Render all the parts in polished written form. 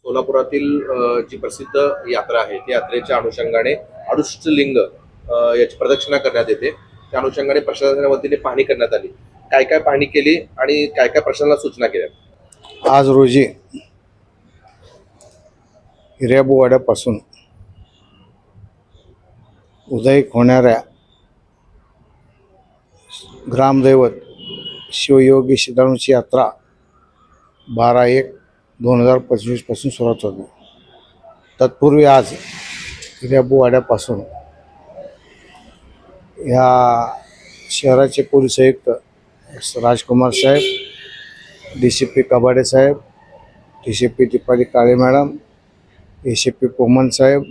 सोलापुरातील जी प्रसिद्ध यात्रा आहे त्या यात्रेच्या अनुषंगाने अष्टलिंग याची प्रदक्षिणा करण्यात येते. त्या अनुषंगाने प्रशासनाच्या वतीने पाहणी करण्यात आली. काय काय पाहणी केली आणि काय काय प्रशासनाला सूचना केल्या? आज रोजी हिऱ्याबुवाड्यापासून उदयिक होणाऱ्या ग्रामदैवत शिवयोगी सिद्धारूंची यात्रा 12/1/2025 पासून सुरुवात होती. तत्पूर्वी आज हिऱ्याबुवाड्यापासून ह्या शहराचे पोलीस आयुक्त राजकुमार साहेब, DCP कबाडे साहेब, DCP दीपाली काळे मॅडम, ACP पोमन साहेब,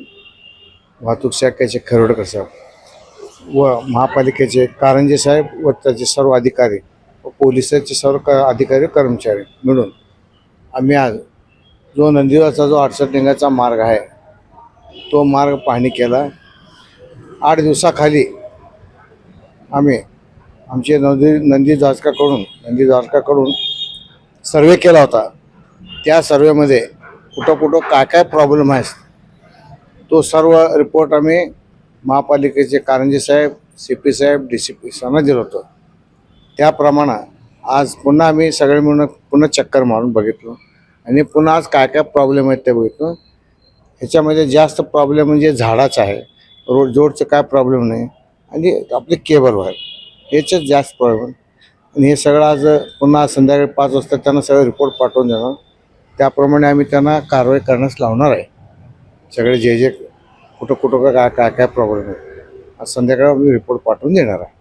वाहतूक शाखेचे खरोडकर साहेब व महापालिकेचे कारंजे साहेब व त्याचे सर्व अधिकारी व पोलिसांचे सर्व अधिकारी कर्मचारी मिळून आम्ही आज जो नंदिवाचा जो अष्टलिंगाचा मार्ग आहे तो मार्ग पाहणी केला. 8 दिवसाखाली आम्ही आमचे नंदी द्वारकाकडून सर्वे केला होता. त्या सर्वेमध्ये कुठं काय काय प्रॉब्लेम आहे तो सर्व रिपोर्ट आम्ही महापालिकेचे कारंजे साहेब, CP साहेब, DCP यांना दिलं होतं. त्याप्रमाणे आज पुन्हा आम्ही सगळे मिळून पुन्हा चक्कर मारून बघितलं आणि पुन्हा आज काय काय प्रॉब्लेम आहेत ते बघितलं. ह्याच्यामध्ये जास्त प्रॉब्लेम म्हणजे झाडाचा आहे, जोडचं काय प्रॉब्लेम नाही आणि आपले केबल वायर ह्याच्यात जास्त प्रॉब्लेम. आणि हे सगळं आज पुन्हा संध्याकाळी 5 वाजता त्यांना सगळं रिपोर्ट पाठवून देणार. त्याप्रमाणे आम्ही त्यांना कारवाई करण्यास लावणार आहे. सगळे जे कुठं काय प्रॉब्लेम आहे आज संध्याकाळी आम्ही रिपोर्ट पाठवून देणार आहे.